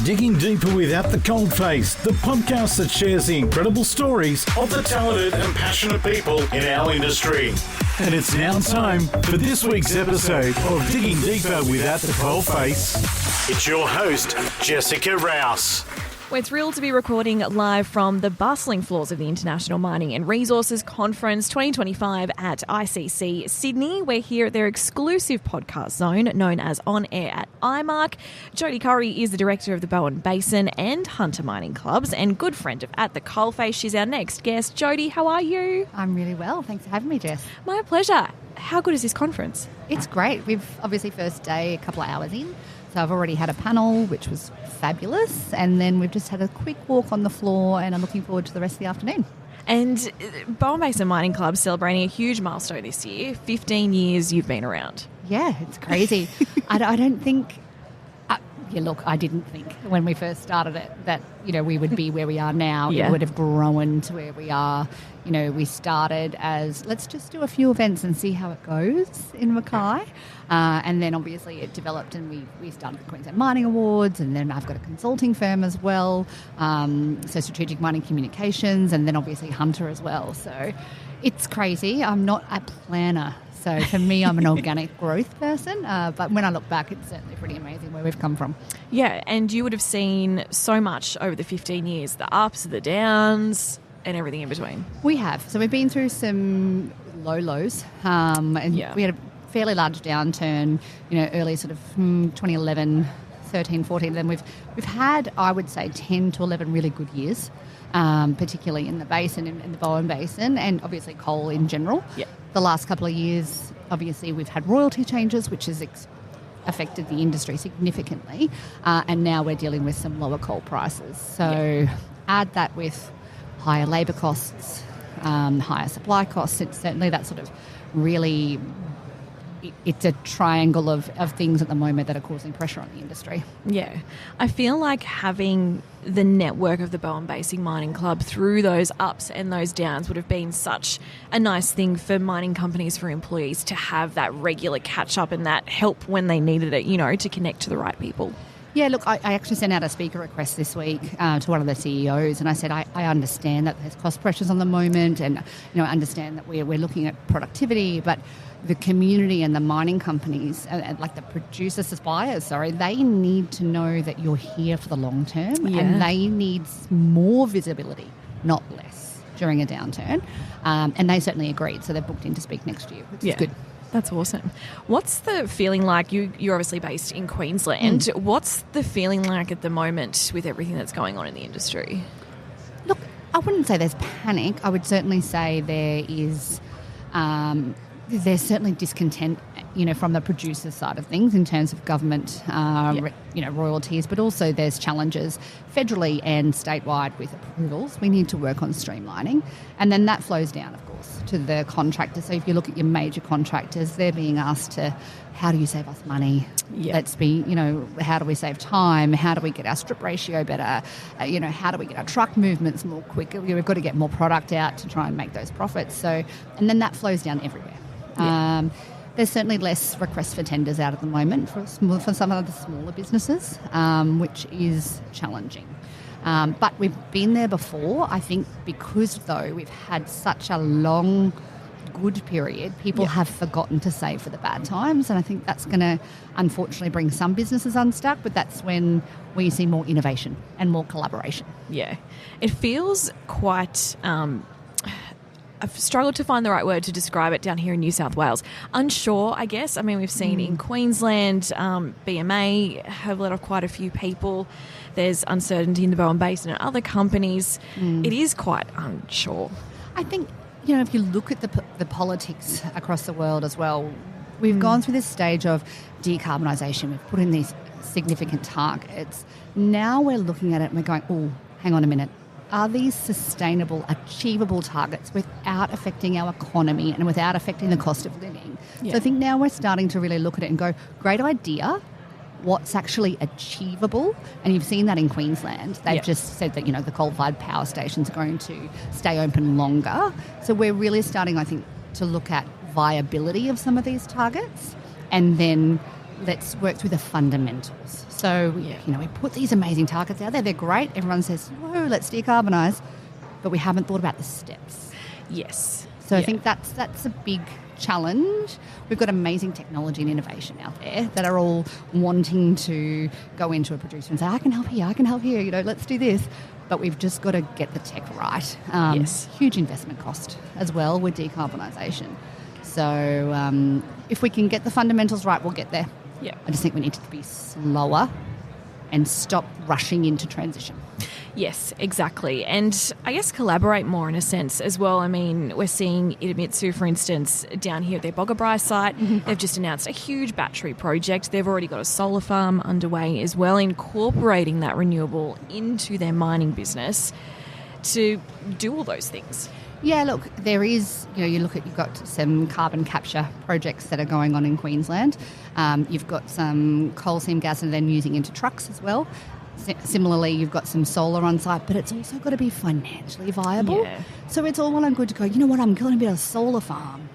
Digging Deeper Without the Coalface, the podcast that shares the incredible stories of the talented and passionate people in our industry. And it's now time for this week's episode of Digging Deeper Without the Coalface. It's your host, Jessica Rouse. We're thrilled to be recording live from the bustling floors of the International Mining and Resources Conference 2025 at ICC Sydney. We're here at their exclusive podcast zone known as OnAir IMARC. Jodie Currie is the director of the Bowen Basin and Hunter Mining Clubs and good friend of At the Coalface. She's our next guest. Jodie, how are you? I'm really well. Thanks for having me, Jess. My pleasure. How good is this conference? It's great. We've obviously first day a couple of hours in. So I've already had a panel, which was fabulous, and then we've just had a quick walk on the floor, and I'm looking forward to the rest of the afternoon. And Bowen Basin Mining Club celebrating a huge milestone this year. 15 years you've been around. Yeah, it's crazy. I don't think... I didn't think when we first started it that, we would be where we are now. Yeah. It would have grown to where we are. We started as, let's just do a few events and see how it goes in Mackay. And then obviously it developed and we started the Queensland Mining Awards, and then I've got a consulting firm as well, so Strategic Mining Communications, and then obviously Hunter as well. So it's crazy. I'm not a planner. So for me, I'm an organic growth person, but when I look back, it's certainly pretty amazing where we've come from. Yeah, and you would have seen so much over the 15 years, the ups, the downs, and everything in between. We have. So we've been through some lows, and we had a fairly large downturn, early sort of 2011, 13, 14. Then we've had, I would say, 10 to 11 really good years, particularly in the basin, in the Bowen Basin, and obviously coal in general. Yeah. The last couple of years, obviously, we've had royalty changes, which has affected the industry significantly, and now we're dealing with some lower coal prices. So add that with higher labour costs, higher supply costs. It's certainly that sort of really... It's a triangle of things at the moment that are causing pressure on the industry. Yeah. I feel like having the network of the Bowen Basin Mining Club through those ups and those downs would have been such a nice thing for mining companies, for employees to have that regular catch-up and that help when they needed it, to connect to the right people. Yeah, look, I actually sent out a speaker request this week to one of the CEOs, and I said I understand that there's cost pressures on the moment, and I understand that we're looking at productivity, but the community and the mining companies, like the producer suppliers, they need to know that you're here for the long term, and they need more visibility, not less, during a downturn. And they certainly agreed, so they're booked in to speak next year, which is good. That's awesome. What's the feeling like? You're obviously based in Queensland. What's the feeling like at the moment with everything that's going on in the industry? Look, I wouldn't say there's panic. I would certainly say there is... there's certainly discontent, from the producer side of things in terms of government, royalties, but also there's challenges federally and statewide with approvals. We need to work on streamlining, and then that flows down, of course, to the contractors. So if you look at your major contractors, they're being asked to, how do you save us money? Let's be, how do we save time? How do we get our strip ratio better? How do we get our truck movements more quicker? We've got to get more product out to try and make those profits. So, and then that flows down everywhere. There's certainly less requests for tenders out at the moment for some of the smaller businesses, which is challenging. But we've been there before. I think because, though, we've had such a long, good period, people have forgotten to save for the bad times, and I think that's going to, unfortunately, bring some businesses unstuck, but that's when we see more innovation and more collaboration. Yeah. It feels quite... I've struggled to find the right word to describe it down here in New South Wales. Unsure, I guess. I mean, we've seen in Queensland, BMA have let off quite a few people. There's uncertainty in the Bowen Basin and other companies. It is quite unsure. I think, if you look at the politics across the world as well, we've gone through this stage of decarbonisation. We've put in these significant targets. Now we're looking at it and we're going, oh, hang on a minute. Are these sustainable, achievable targets without affecting our economy and without affecting the cost of living? So I think now we're starting to really look at it and go, great idea, what's actually achievable? And you've seen that in Queensland. They've just said that, the coal-fired power stations are going to stay open longer. So we're really starting, I think, to look at viability of some of these targets and then let's work through the fundamentals. So, we put these amazing targets out there. They're great. Everyone says, whoa, let's decarbonise. But we haven't thought about the steps. Yes. So I think that's a big challenge. We've got amazing technology and innovation out there that are all wanting to go into a producer and say, I can help here, let's do this. But we've just got to get the tech right. Yes. Huge investment cost as well with decarbonisation. So if we can get the fundamentals right, we'll get there. Yeah. I just think we need to be slower and stop rushing into transition. Yes, exactly. And I guess collaborate more in a sense as well. I mean, we're seeing Idemitsu, for instance, down here at their Boggabri site. They've just announced a huge battery project. They've already got a solar farm underway as well, incorporating that renewable into their mining business to do all those things. Yeah, look, there is, you've got some carbon capture projects that are going on in Queensland. You've got some coal seam gas and then using into trucks as well. Similarly, you've got some solar on site, but it's also got to be financially viable. Yeah. So it's all well and good to go, you know what, I'm going to build a solar farm.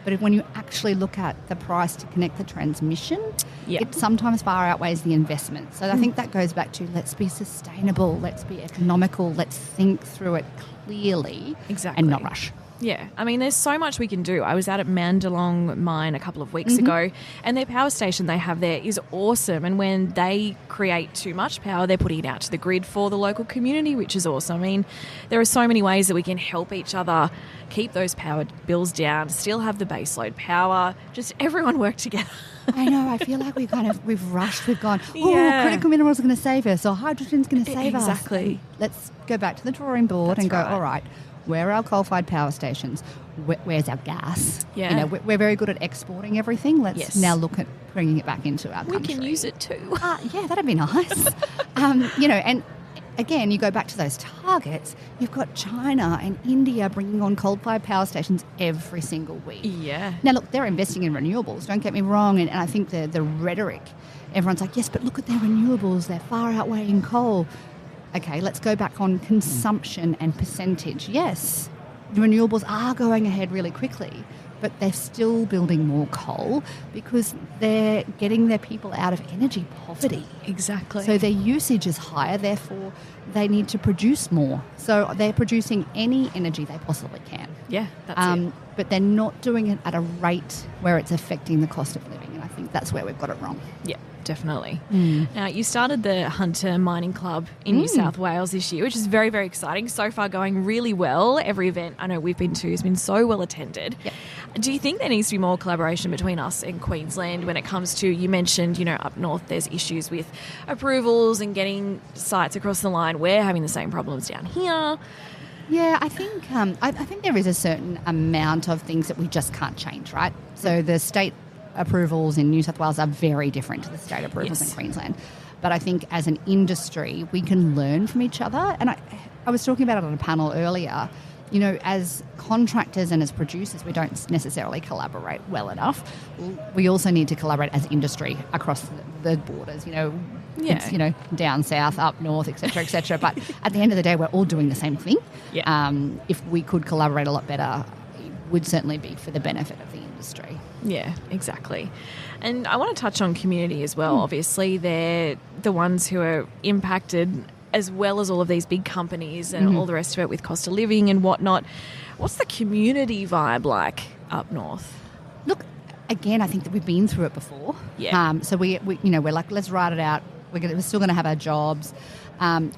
But when you actually look at the price to connect the transmission, it sometimes far outweighs the investment. So I think that goes back to let's be sustainable, let's be economical, let's think through it clearly and not rush. Yeah, I mean, there's so much we can do. I was out at Mandalong Mine a couple of weeks ago, and their power station they have there is awesome. And when they create too much power, they're putting it out to the grid for the local community, which is awesome. I mean, there are so many ways that we can help each other keep those power bills down, still have the baseload power, just everyone work together. I know, I feel like we've rushed, we've gone, critical minerals are going to save us, or hydrogen's going to save us. Exactly. Let's go back to the drawing board and go, all right, where are our coal-fired power stations? Where's our gas? Yeah. We're very good at exporting everything. Let's now look at bringing it back into our country. We can use it too. Yeah, that'd be nice. And again, you go back to those targets, you've got China and India bringing on coal-fired power stations every single week. Yeah. Now, look, they're investing in renewables, don't get me wrong, and I think the rhetoric, everyone's like, yes, but look at their renewables, they're far outweighing coal. Okay, let's go back on consumption and percentage. Yes, the renewables are going ahead really quickly, but they're still building more coal because they're getting their people out of energy poverty. Exactly. So their usage is higher, therefore they need to produce more. So they're producing any energy they possibly can. Yeah, that's it. But they're not doing it at a rate where it's affecting the cost of living, and I think that's where we've got it wrong. Yeah. Definitely. Now, you started the Hunter Mining Club in New South Wales this year, which is very, very exciting. So far going really well. Every event I know we've been to has been so well attended. Yep. Do you think there needs to be more collaboration between us and Queensland when it comes to, you mentioned, up north there's issues with approvals and getting sites across the line. We're having the same problems down here. Yeah, I think I think there is a certain amount of things that we just can't change, right? So the state approvals in New South Wales are very different to the state approvals in Queensland. But I think as an industry, we can learn from each other. And I was talking about it on a panel earlier. As contractors and as producers, we don't necessarily collaborate well enough. We also need to collaborate as industry across the borders, it's, down south, up north, et cetera, But at the end of the day, we're all doing the same thing. Yeah. If we could collaborate a lot better, it would certainly be for the benefit of the industry. Yeah, exactly. And I want to touch on community as well. Obviously, they're the ones who are impacted as well as all of these big companies and all the rest of it with cost of living and whatnot. What's the community vibe like up north? Look, again, I think that we've been through it before. Yeah. So we're like, let's ride it out. We're still going to have our jobs.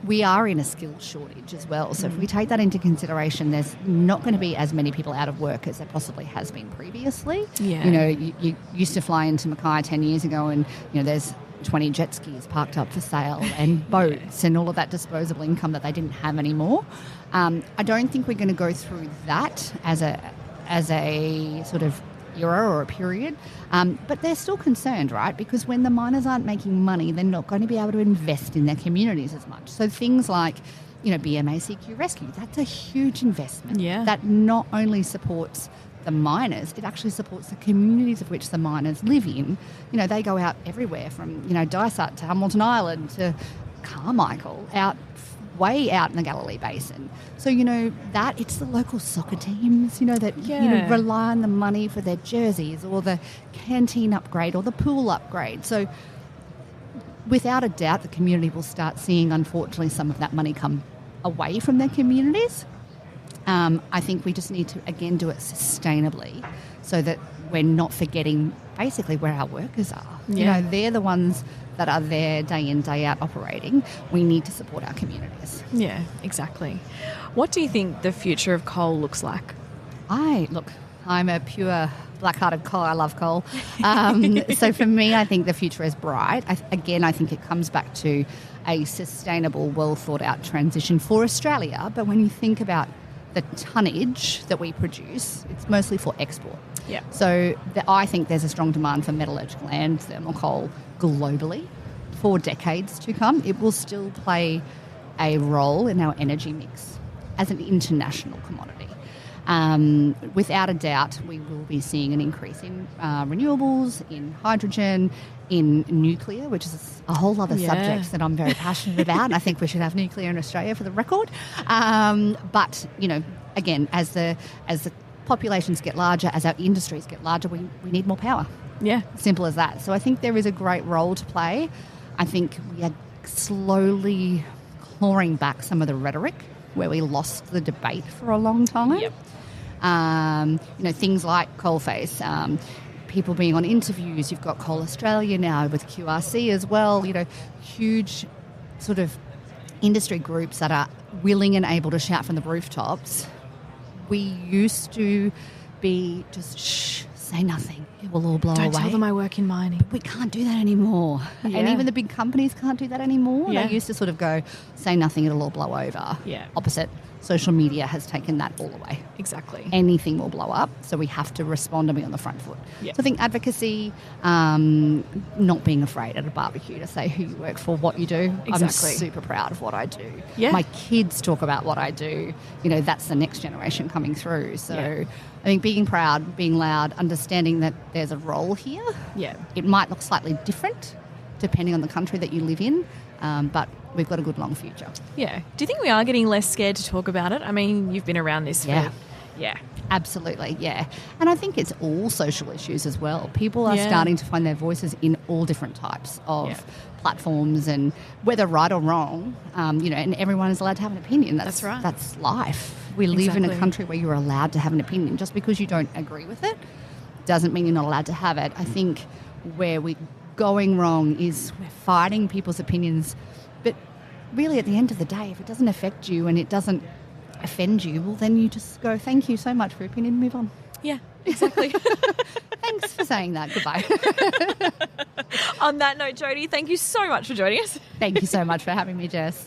We are in a skills shortage as well. So if we take that into consideration, there's not going to be as many people out of work as there possibly has been previously. Yeah. You used to fly into Mackay 10 years ago and, there's 20 jet skis parked up for sale and boats and all of that disposable income that they didn't have anymore. I don't think we're going to go through that as a sort of era or a period, but they're still concerned, right? Because when the miners aren't making money, they're not going to be able to invest in their communities as much. So things like, BMACQ Rescue, that's a huge investment that not only supports the miners, it actually supports the communities of which the miners live in. They go out everywhere from, Dysart to Hamilton Island to Carmichael, out way out in the Galilee Basin. So, that it's the local soccer teams, that rely on the money for their jerseys or the canteen upgrade or the pool upgrade. So without a doubt, the community will start seeing, unfortunately, some of that money come away from their communities. I think we just need to, again, do it sustainably so that we're not forgetting basically where our workers are. Yeah. They're the ones that are there day in, day out operating. We need to support our communities. Yeah, exactly. What do you think the future of coal looks like? I'm a pure black-hearted coal. I love coal. So for me, I think the future is bright. I think it comes back to a sustainable, well-thought-out transition for Australia. But when you think about the tonnage that we produce, it's mostly for export. Yeah. So I think there's a strong demand for metallurgical and thermal coal globally for decades to come. It will still play a role in our energy mix as an international commodity. Without a doubt, we will be seeing an increase in renewables, in hydrogen, in nuclear, which is a whole other subject that I'm very passionate about. And I think we should have nuclear in Australia for the record. But, again, as the populations get larger, as our industries get larger, we need more power. Yeah. Simple as that. So I think there is a great role to play. I think we are slowly clawing back some of the rhetoric where we lost the debate for a long time. Yep. Things like Coalface, people being on interviews. You've got Coal Australia now with QRC as well. Huge sort of industry groups that are willing and able to shout from the rooftops. We used to be just, shh, say nothing. It will all blow away. Don't tell them I work in mining. But we can't do that anymore. Yeah. And even the big companies can't do that anymore. Yeah. They used to sort of go, say nothing, it'll all blow over. Yeah. Opposite. Social media has taken that all away. Exactly. Anything will blow up, so we have to respond and be on the front foot. Yeah. So I think advocacy, not being afraid at a barbecue to say who you work for, what you do. Exactly. I'm super proud of what I do. Yeah. My kids talk about what I do. That's the next generation coming through. So I think being proud, being loud, understanding that there's a role here. Yeah. It might look slightly different depending on the country that you live in, but we've got a good long future. Yeah. Do you think we are getting less scared to talk about it? I mean, you've been around this for... Yeah. Absolutely, yeah. And I think it's all social issues as well. People are starting to find their voices in all different types of platforms, and whether right or wrong, and everyone is allowed to have an opinion. That's right. That's life. We live in a country where you're allowed to have an opinion. Just because you don't agree with it doesn't mean you're not allowed to have it. I think where we're going wrong is we're fighting people's opinions, but really at the end of the day, if it doesn't affect you and it doesn't offend you, well, then you just go, thank you so much for your opinion, move on. Yeah, exactly. Thanks for saying that. Goodbye. On that note, Jodie, thank you so much for joining us. Thank you so much for having me, Jess.